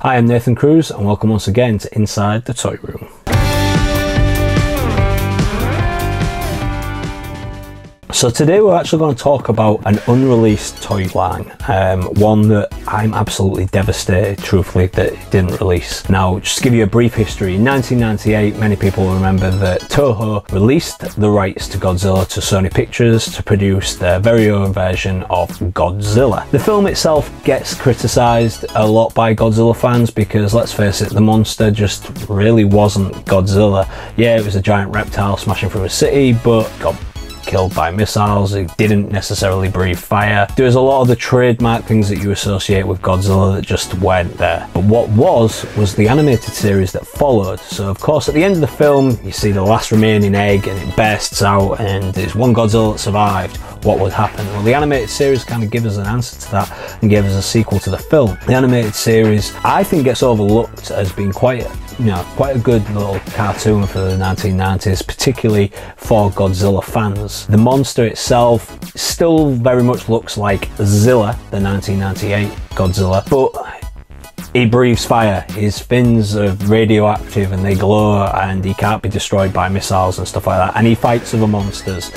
Hi, I'm Nathan Cruz and welcome once again to Inside the Toy Room. So today we're actually going to talk about an unreleased toy line, one that I'm absolutely devastated, truthfully, that it didn't release. Now, just to give you a brief history, in 1998, many people will remember that Toho released the rights to Godzilla to Sony Pictures to produce their very own version of Godzilla. The film itself gets criticised a lot by Godzilla fans because, let's face it, the monster just really wasn't Godzilla. Yeah, it was a giant reptile smashing through a city, but got killed by missiles. It didn't necessarily breathe fire. There was a lot of the trademark things that you associate with Godzilla that just weren't there. But what was the animated series that followed. So of course at the end of the film you see the last remaining egg and it bursts out and there's one Godzilla that survived. What would happen? Well, the animated series kind of gave us an answer to that and gave us a sequel to the film. The animated series I think gets overlooked as being quite a good little cartoon for the 1990s, particularly for Godzilla fans. The monster itself still very much looks like Zilla, the 1998 Godzilla, but he breathes fire. His fins are radioactive and they glow and he can't be destroyed by missiles and stuff like that, and he fights other monsters,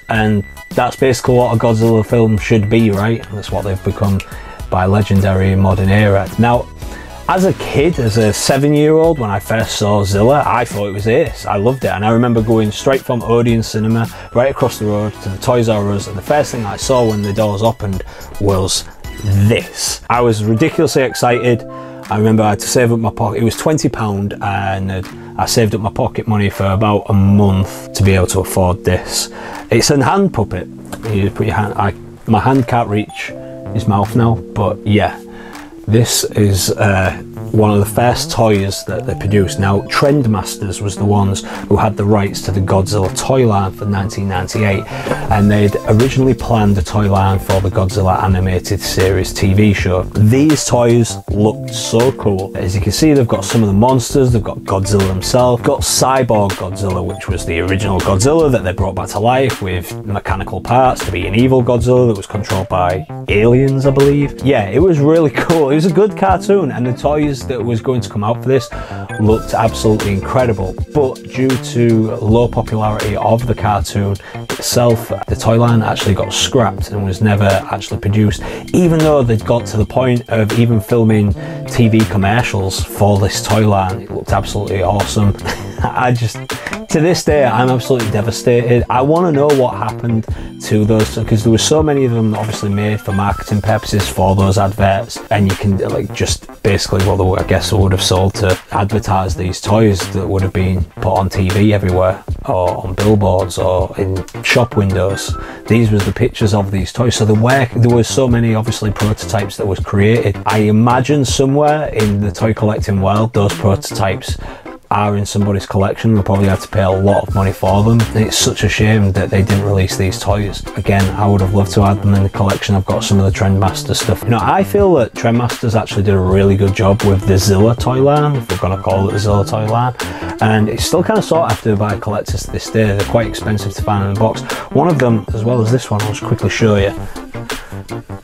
and that's basically what a Godzilla film should be, right? And that's what they've become by legendary modern era. Now, as a kid, as a 7-year-old, when I first saw Zilla, I thought it was ace. I loved it, and I remember going straight from Odeon Cinema right across the road to the Toys R Us, and the first thing I saw when the doors opened was this. I was ridiculously excited. I remember I had to save up my pocket. It was £20 and I saved up my pocket money for about a month to be able to afford this. It's a hand puppet. You put your hand, my hand can't reach his mouth now, but yeah. This is one of the first toys that they produced. Now, Trendmasters was the ones who had the rights to the Godzilla toy line for 1998, and they'd originally planned a toy line for the Godzilla animated series TV show. These toys looked so cool. As you can see, they've got some of the monsters. They've got Godzilla himself, got Cyborg Godzilla, which was the original Godzilla that they brought back to life with mechanical parts to be an evil Godzilla that was controlled by aliens, I believe. Yeah, it was really cool. It was a good cartoon, and the toys that was going to come out for this looked absolutely incredible, but due to low popularity of the cartoon itself, the toy line actually got scrapped and was never actually produced, even though they'd got to the point of even filming TV commercials for this toy line. It looked absolutely awesome. To this day, I'm absolutely devastated. I want to know what happened to those, because there were so many of them obviously made for marketing purposes for those adverts, and you can like just basically, well, I guess they would have sold to advertise these toys that would have been put on TV everywhere, or on billboards, or in shop windows. These was the pictures of these toys. So there were so many obviously prototypes that was created. I imagine somewhere in the toy collecting world, those prototypes are in somebody's collection. They'll probably have to pay a lot of money for them. And it's such a shame that they didn't release these toys. Again, I would have loved to add them in the collection. I've got some of the Trendmaster stuff. You know, I feel that Trendmasters actually did a really good job with the Zilla toy line, if we're going to call it the Zilla toy line. And it's still kind of sought after by collectors to this day. They're quite expensive to find in a box. One of them, as well as this one, I'll just quickly show you,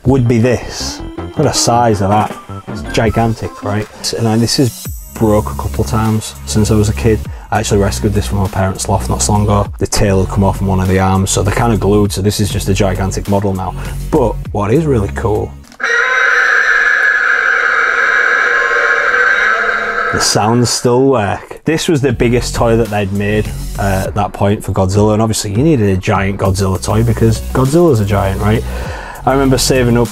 would be this. Look at the size of that. It's gigantic, right? And this is broke a couple of times since I was a kid. I actually rescued this from my parents' loft not so long ago. The tail had come off from one of the arms, so they're kind of glued, so this is just a gigantic model now. But what is really cool, the sounds still work. This was the biggest toy that they'd made at that point for Godzilla, and obviously you needed a giant Godzilla toy because Godzilla's a giant, right? I remember saving up,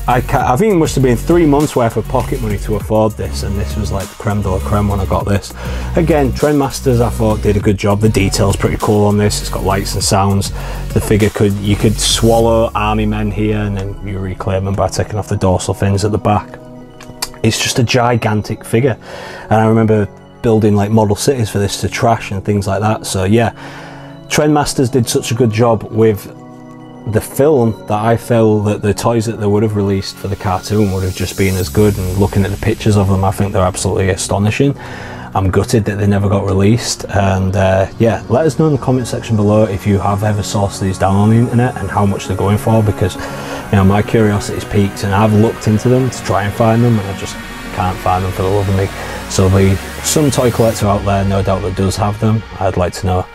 I think it must have been 3 months worth of pocket money to afford this, and this was like creme de la creme when I got this. Again, Trendmasters I thought did a good job. The detail's pretty cool on this. It's got lights and sounds. The figure you could swallow army men here, and then you reclaim them by taking off the dorsal fins at the back. It's just a gigantic figure, and I remember building like model cities for this to trash and things like that. So yeah, Trendmasters did such a good job with the film that I feel that the toys that they would have released for the cartoon would have just been as good, and looking at the pictures of them, I think they're absolutely astonishing. I'm gutted that they never got released, and yeah, let us know in the comment section below if you have ever sourced these down on the internet and how much they're going for, because you know, my curiosity's peaked and I've looked into them to try and find them and I just can't find them for the love of me. So there'll be some toy collector out there, no doubt, that does have them. I'd like to know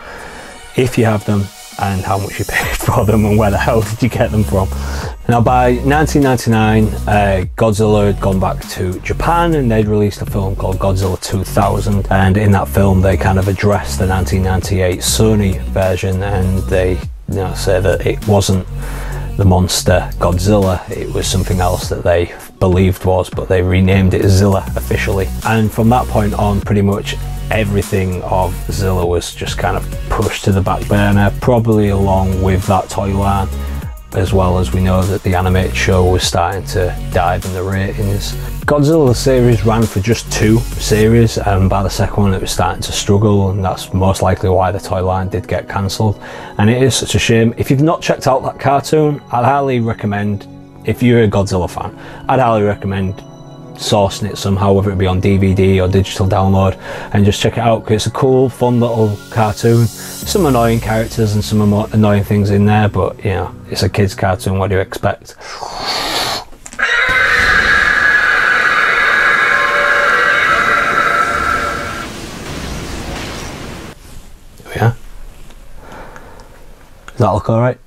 if you have them and how much you paid for them and where the hell did you get them from. Now by 1999, Godzilla had gone back to Japan and they'd released a film called Godzilla 2000, and in that film they kind of addressed the 1998 Sony version, and they say that it wasn't the monster Godzilla, it was something else that they believed was, but they renamed it Zilla officially. And from that point on, pretty much everything of Zilla was just kind of pushed to the back burner, probably along with that toy line, as well as we know that the animated show was starting to dive in the ratings. Godzilla the series ran for just 2 series, and by the second one it was starting to struggle, and that's most likely why the toy line did get cancelled. And it is such a shame. If you've not checked out that cartoon, I'd highly recommend, if you're a Godzilla fan, I'd highly recommend sourcing it somehow, whether it be on DVD or digital download, and just check it out, because it's a cool, fun little cartoon. Some annoying characters and some annoying things in there, but you know, it's a kids cartoon, what do you expect? Yeah. Does that look alright?